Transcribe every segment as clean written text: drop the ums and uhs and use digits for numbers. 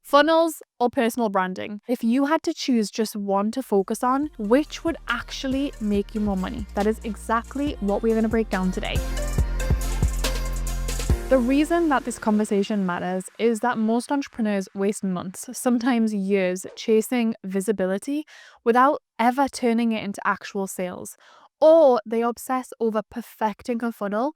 Funnels or personal branding? If you had to choose just one to focus on, which would actually make you more money? That is exactly what we're going to break down today. The reason that this conversation matters is that most entrepreneurs waste months, sometimes years, chasing visibility without ever turning it into actual sales. Or they obsess over perfecting a funnel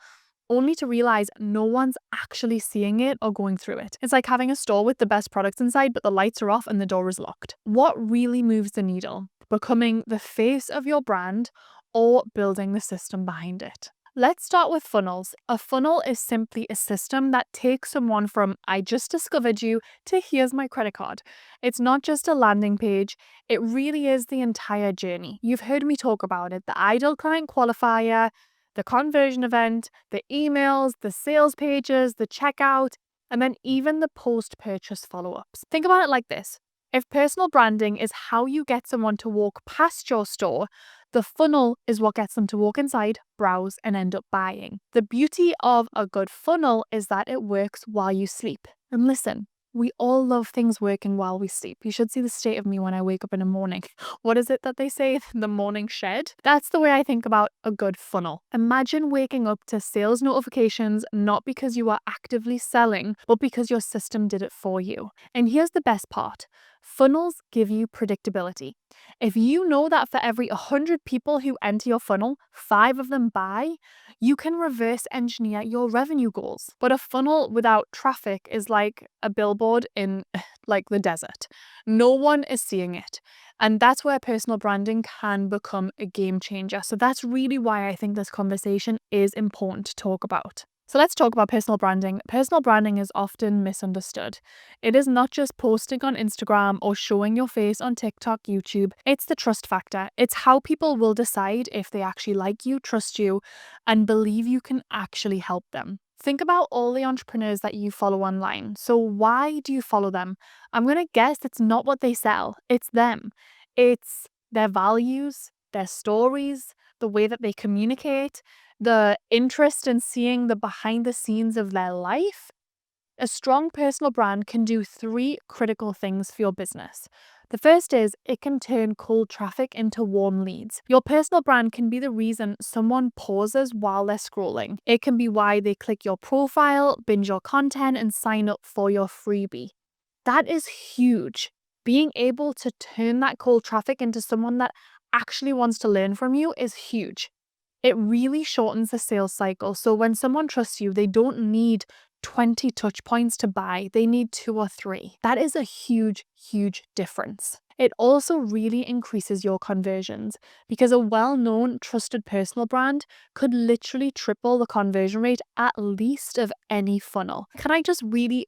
only to realize no one's actually seeing it or going through it. It's like having a store with the best products inside, but the lights are off and the door is locked. What really moves the needle? Becoming the face of your brand or building the system behind it? Let's start with funnels. A funnel is simply a system that takes someone from "I just discovered you" to "here's my credit card." It's not just a landing page, it really is the entire journey. You've heard me talk about it: the ideal client qualifier, the conversion event, the emails, the sales pages, the checkout, and then even the post-purchase follow-ups. Think about it like this. If personal branding is how you get someone to walk past your store, the funnel is what gets them to walk inside, browse, and end up buying. The beauty of a good funnel is that it works while you sleep. And listen, we all love things working while we sleep. You should see the state of me when I wake up in the morning. What is it that they say? The morning shed? That's the way I think about a good funnel. Imagine waking up to sales notifications, not because you are actively selling, but because your system did it for you. And here's the best part. Funnels give you predictability. If you know that for every 100 people who enter your funnel, 5 of them buy, you can reverse engineer your revenue goals. But a funnel without traffic is like a billboard in like the desert. No one is seeing it. And that's where personal branding can become a game changer. So that's really why I think this conversation is important to talk about. So let's talk about personal branding. Personal branding is often misunderstood. It is not just posting on Instagram or showing your face on TikTok, YouTube. It's the trust factor. It's how people will decide if they actually like you, trust you, and believe you can actually help them. Think about all the entrepreneurs that you follow online. So why do you follow them? I'm going to guess it's not what they sell. It's them. It's their values, their stories, the way that they communicate, the interest in seeing the behind the scenes of their life. A strong personal brand can do 3 critical things for your business. The first is it can turn cold traffic into warm leads. Your personal brand can be the reason someone pauses while they're scrolling. It can be why they click your profile, binge your content, and sign up for your freebie. That is huge. Being able to turn that cold traffic into someone that actually wants to learn from you is huge. It really shortens the sales cycle. So when someone trusts you, they don't need 20 touch points to buy. They need 2 or 3. That is a huge, huge difference. It also really increases your conversions because a well-known, trusted personal brand could literally triple the conversion rate at least of any funnel. Can I just really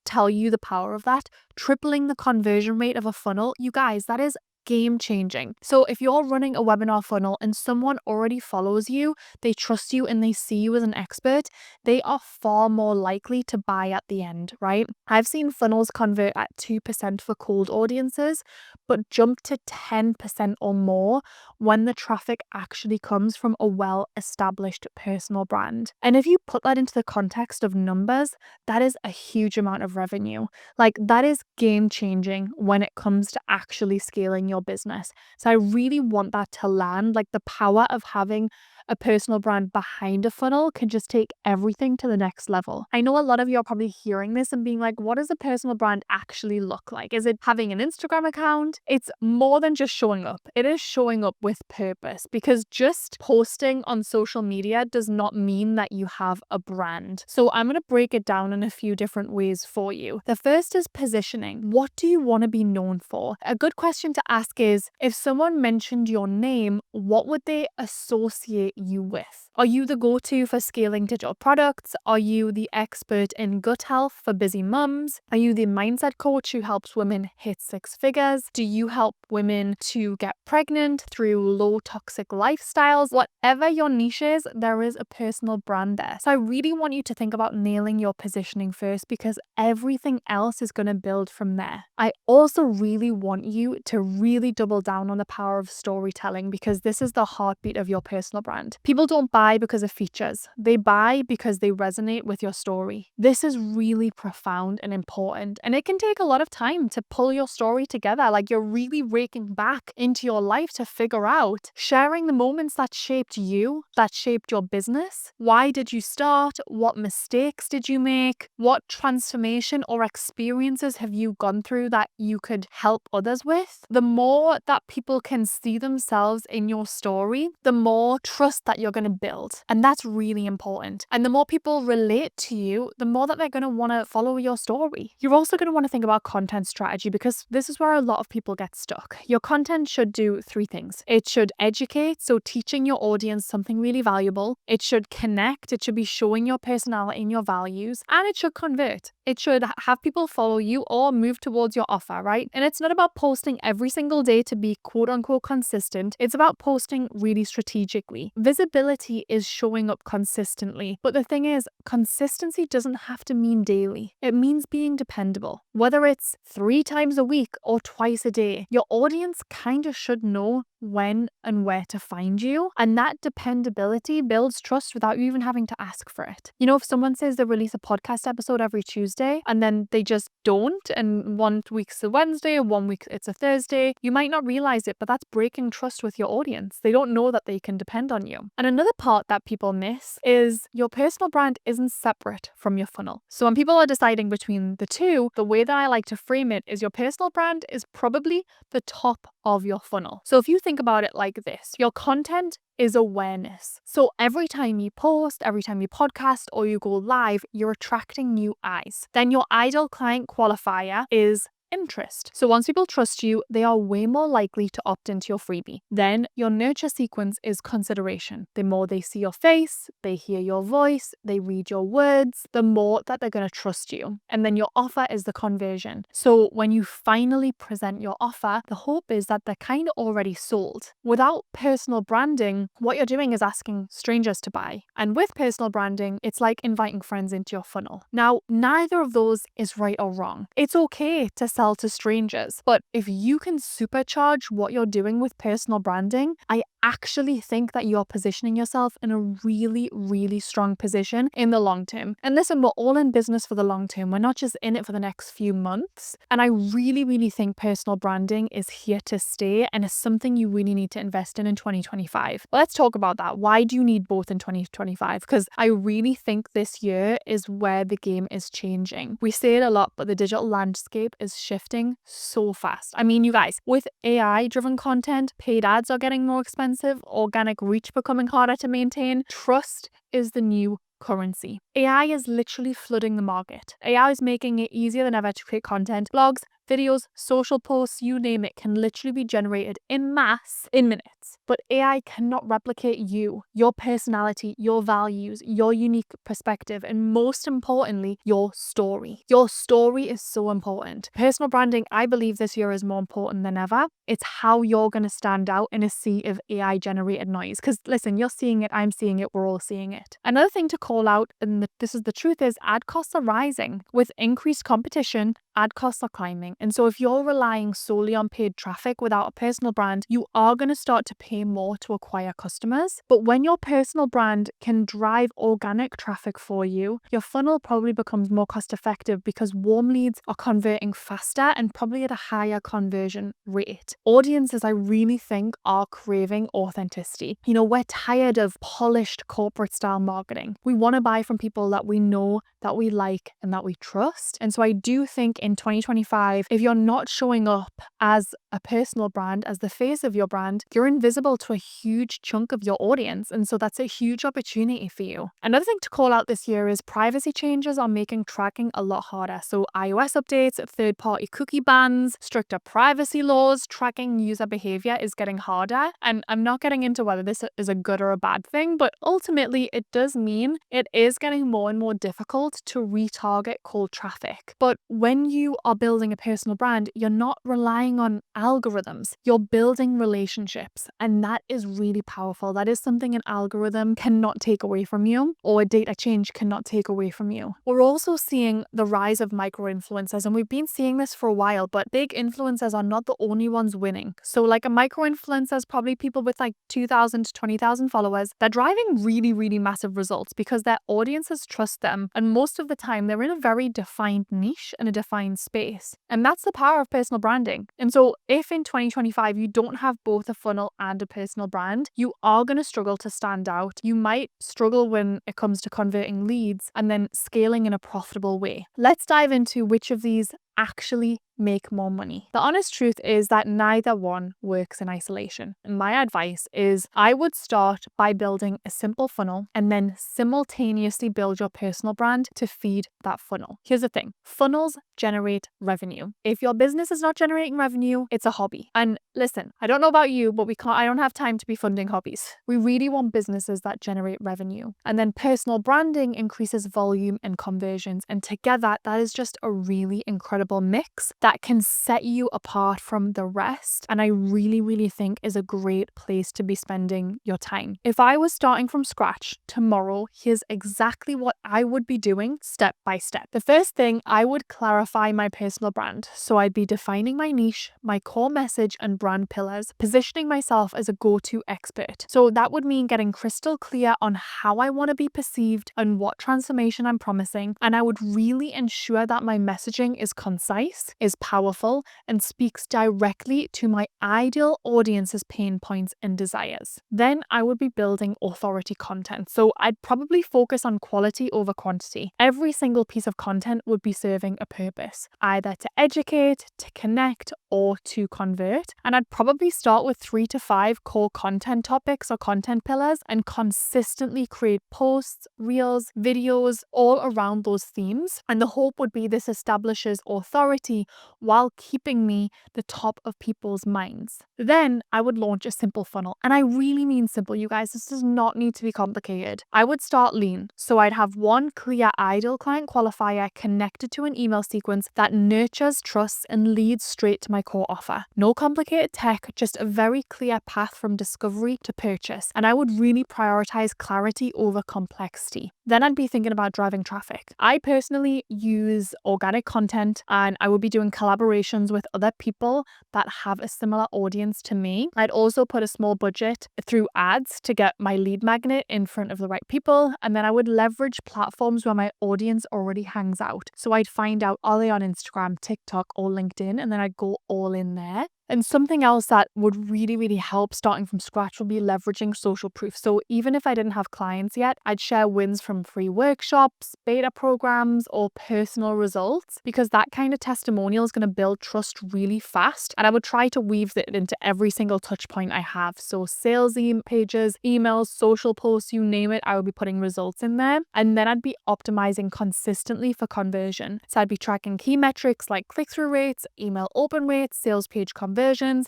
tell you the power of that? Tripling the conversion rate of a funnel, you guys, that is game changing. So if you're running a webinar funnel and someone already follows you, they trust you and they see you as an expert, they are far more likely to buy at the end, right? I've seen funnels convert at 2% for cold audiences, but jump to 10% or more when the traffic actually comes from a well-established personal brand. And if you put that into the context of numbers, that is a huge amount of revenue. That is game changing when it comes to actually scaling your business. So I really want that to land. The power of having a personal brand behind a funnel can just take everything to the next level. I know a lot of you are probably hearing this and being like, what does a personal brand actually look like? Is it having an Instagram account? It's more than just showing up. It is showing up with purpose, because just posting on social media does not mean that you have a brand. So I'm going to break it down in a few different ways for you. The first is positioning. What do you want to be known for? A good question to ask is, if someone mentioned your name, what would they associate you with? Are you the go-to for scaling digital products? Are you the expert in gut health for busy mums? Are you the mindset coach who helps women hit 6 figures? Do you help women to get pregnant through low toxic lifestyles? Whatever your niche is, there is a personal brand there. So I really want you to think about nailing your positioning first, because everything else is going to build from there. I also really want you to really double down on the power of storytelling, because this is the heartbeat of your personal brand. brand. People don't buy because of features. They buy because they resonate with your story. This is really profound and important, and it can take a lot of time to pull your story together. Like, you're really raking back into your life to figure out, sharing the moments that shaped you, that shaped your business. Why did you start? What mistakes did you make? What transformation or experiences have you gone through that you could help others with? The more that people can see themselves in your story, the more trust that you're going to build. And that's really important. And the more people relate to you, the more that they're going to want to follow your story. You're also going to want to think about content strategy, because this is where a lot of people get stuck. Your content should do three things. It should educate, so teaching your audience something really valuable. It should connect, it should be showing your personality and your values, and it should convert. It should have people follow you or move towards your offer, right? And it's not about posting every single day to be quote unquote consistent. It's about posting really strategically. Visibility is showing up consistently. But the thing is, consistency doesn't have to mean daily. It means being dependable. Whether it's 3 times a week or twice a day, your audience kind of should know when and where to find you. And that dependability builds trust without you even having to ask for it. You know, if someone says they release a podcast episode every Tuesday and then they just don't, and one week's a Wednesday and 1 week it's a Thursday, you might not realize it, but that's breaking trust with your audience. They don't know that they can depend on you. And another part that people miss is your personal brand isn't separate from your funnel. So when people are deciding between the two, the way that I like to frame it is your personal brand is probably the top of your funnel. So if you think about it like this, your content is awareness. So every time you post, every time you podcast, or you go live, you're attracting new eyes. Then your ideal client qualifier is interest. So once people trust you, they are way more likely to opt into your freebie. Then your nurture sequence is consideration. The more they see your face, they hear your voice, they read your words, the more that they're going to trust you. And then your offer is the conversion. So when you finally present your offer, the hope is that they're kind of already sold. Without personal branding, what you're doing is asking strangers to buy. And with personal branding, it's like inviting friends into your funnel. Now, neither of those is right or wrong. It's okay to sell to strangers, but if you can supercharge what you're doing with personal branding, I actually think that you're positioning yourself in a really, really strong position in the long term. And listen, we're all in business for the long term. We're not just in it for the next few months. And I really, really think personal branding is here to stay, and is something you really need to invest in 2025. Well, let's talk about that. Why do you need both in 2025? Because I really think this year is where the game is changing. We say it a lot, but the digital landscape is shifting so fast. I mean, you guys, with AI-driven content, paid ads are getting more expensive, organic reach becoming harder to maintain. Trust is the new currency. AI is literally flooding the market. AI is making it easier than ever to create content. Blogs, videos, social posts, you name it, can literally be generated in mass in minutes. But AI cannot replicate you, your personality, your values, your unique perspective, and most importantly, your story. Your story is so important. Personal branding, I believe this year is more important than ever. It's how you're going to stand out in a sea of AI generated noise. Because listen, you're seeing it, I'm seeing it, we're all seeing it. Another thing to call out, and this is the truth, is ad costs are rising. With increased competition, ad costs are climbing. And so if you're relying solely on paid traffic without a personal brand, you are going to start to pay more to acquire customers. But when your personal brand can drive organic traffic for you, your funnel probably becomes more cost effective, because warm leads are converting faster and probably at a higher conversion rate. Audiences, I really think, are craving authenticity. You know, we're tired of polished corporate style marketing. We want to buy from people that we know, that we like, and that we trust. And so I do think in 2025, if you're not showing up as a personal brand, as the face of your brand, you're invisible to a huge chunk of your audience. And so that's a huge opportunity for you. Another thing to call out this year is privacy changes are making tracking a lot harder. So iOS updates, third-party cookie bans, stricter privacy laws, tracking user behavior is getting harder. And I'm not getting into whether this is a good or a bad thing, but ultimately it does mean it is getting more and more difficult to retarget cold traffic. But when you are building a personal brand, you're not relying relying on algorithms. You're building relationships, and that is really powerful. That is something an algorithm cannot take away from you, or a data change cannot take away from you. We're also seeing the rise of micro-influencers, and we've been seeing this for a while, but big influencers are not the only ones winning. So like a micro-influencer is probably people with like 2,000 to 20,000 followers. They're driving really, really massive results because their audiences trust them, and most of the time they're in a very defined niche and a defined space. And that's the power of personal branding. And so if in 2025 you don't have both a funnel and a personal brand, you are going to struggle to stand out. You might struggle when it comes to converting leads and then scaling in a profitable way. Let's dive into which of these actually make more money. The honest truth is that neither one works in isolation. And my advice is I would start by building a simple funnel and then simultaneously build your personal brand to feed that funnel. Here's the thing. Funnels generate revenue. If your business is not generating revenue, it's a hobby. And listen, I don't know about you, but I don't have time to be funding hobbies. We really want businesses that generate revenue. And then personal branding increases volume and conversions. And together, that is just a really incredible mix that can set you apart from the rest. And I really, really think is a great place to be spending your time. If I was starting from scratch tomorrow, here's exactly what I would be doing step by step. The first thing, I would clarify my personal brand. So I'd be defining my niche, my core message and brand pillars, positioning myself as a go-to expert. So that would mean getting crystal clear on how I want to be perceived and what transformation I'm promising. And I would really ensure that my messaging is concise, is powerful, and speaks directly to my ideal audience's pain points and desires. Then I would be building authority content. So I'd probably focus on quality over quantity. Every single piece of content would be serving a purpose, either to educate, to connect, or to convert. And I'd probably start with 3 to 5 core content topics or content pillars and consistently create posts, reels, videos all around those themes. And the hope would be this establishes authority while keeping me the top of people's minds. Then I would launch a simple funnel. And I really mean simple, you guys. This does not need to be complicated. I would start lean. So I'd have one clear ideal client qualifier connected to an email sequence that nurtures trust and leads straight to my core offer. No complicated tech, just a very clear path from discovery to purchase. And I would really prioritize clarity over complexity. Then I'd be thinking about driving traffic. I personally use organic content, and I would be doing collaborations with other people that have a similar audience to me. I'd also put a small budget through ads to get my lead magnet in front of the right people. And then I would leverage platforms where my audience already hangs out. So I'd find out, are they on Instagram, TikTok, or LinkedIn? And then I'd go all in there. And something else that would really, really help starting from scratch would be leveraging social proof. So even if I didn't have clients yet, I'd share wins from free workshops, beta programs, or personal results, because that kind of testimonial is going to build trust really fast. And I would try to weave it into every single touch point I have. So sales pages, emails, social posts, you name it, I would be putting results in there. And then I'd be optimizing consistently for conversion. So I'd be tracking key metrics like click-through rates, email open rates, sales page conversions.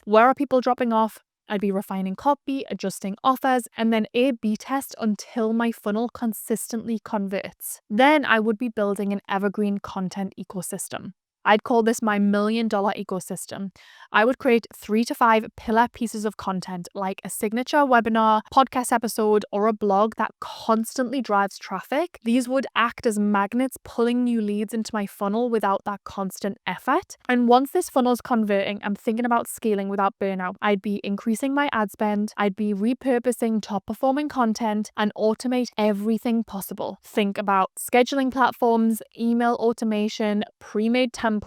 Where are people dropping off? I'd be refining copy, adjusting offers, and then A/B test until my funnel consistently converts. Then I would be building an evergreen content ecosystem. I'd call this my $1 million ecosystem. I would create 3 to 5 pillar pieces of content like a signature webinar, podcast episode, or a blog that constantly drives traffic. These would act as magnets pulling new leads into my funnel without that constant effort. And once this funnel is converting, I'm thinking about scaling without burnout. I'd be increasing my ad spend. I'd be repurposing top performing content and automate everything possible. Think about scheduling platforms, email automation, pre-made templates,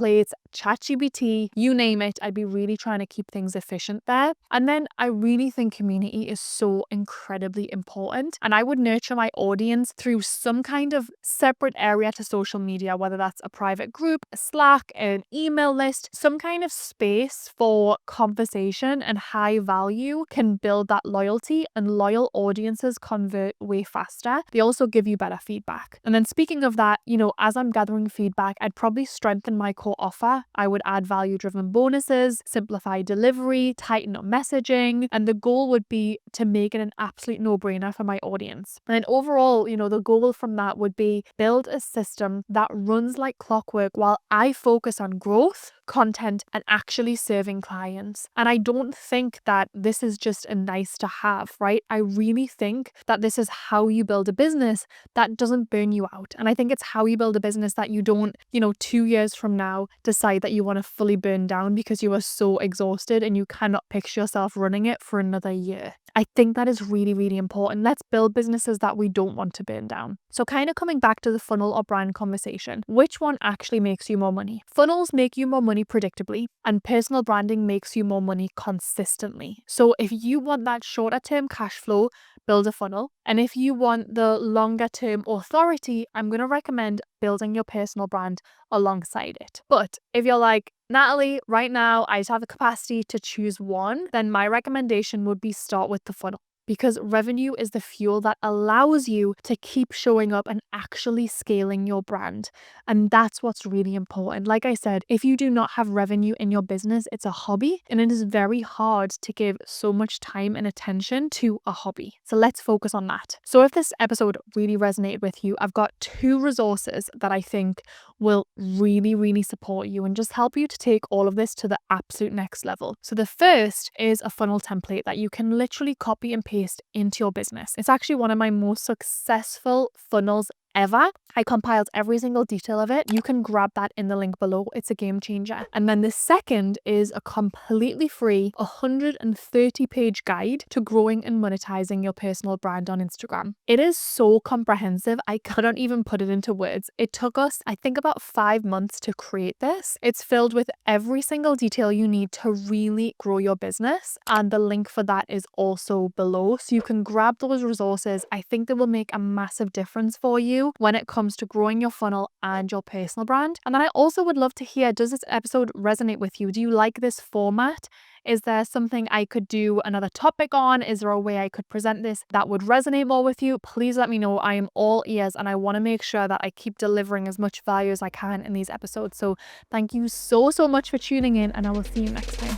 ChatGPT, you name it. I'd be really trying to keep things efficient there. And then I really think community is so incredibly important. And I would nurture my audience through some kind of separate area to social media, whether that's a private group, a Slack, an email list, some kind of space for conversation and high value can build that loyalty, and loyal audiences convert way faster. They also give you better feedback. And then speaking of that, as I'm gathering feedback, I'd probably strengthen my my core offer. I would add value-driven bonuses, simplify delivery, tighten up messaging, and the goal would be to make it an absolute no-brainer for my audience. And then overall, the goal from that would be build a system that runs like clockwork while I focus on growth, content, and actually serving clients. And I don't think that this is just a nice to have, right? I really think that this is how you build a business that doesn't burn you out. And I think it's how you build a business that you don't, 2 years from now decide that you want to fully burn down because you are so exhausted and you cannot picture yourself running it for another year. I think that is really, really important. Let's build businesses that we don't want to burn down. So kind of coming back to the funnel or brand conversation, which one actually makes you more money? Funnels make you more money predictably, and personal branding makes you more money consistently. So if you want that shorter term cash flow, build a funnel. And if you want the longer term authority, I'm going to recommend building your personal brand alongside it. But if you're like, Natalie, right now I just have the capacity to choose one, then my recommendation would be start with the funnel. Because revenue is the fuel that allows you to keep showing up and actually scaling your brand. And that's what's really important. Like I said, if you do not have revenue in your business, it's a hobby, and it is very hard to give so much time and attention to a hobby. So let's focus on that. So if this episode really resonated with you, I've got 2 resources that I think will really, really support you and just help you to take all of this to the absolute next level. So the first is a funnel template that you can literally copy and paste into your business. It's actually one of my most successful funnels ever. I compiled every single detail of it. You can grab that in the link below. It's a game changer. And then the second is a completely free 130-page guide to growing and monetizing your personal brand on Instagram. It is so comprehensive. I cannot even put it into words. It took us, I think, about 5 months to create this. It's filled with every single detail you need to really grow your business. And the link for that is also below. So you can grab those resources. I think they will make a massive difference for you when it comes to growing your funnel and your personal brand. And then I also would love to hear, does this episode resonate with you? Do you like this format? Is there something I could do another topic on? Is there a way I could present this that would resonate more with you? Please let me know. I am all ears, and I want to make sure that I keep delivering as much value as I can in these episodes. So thank you so much for tuning in, and I will see you next time.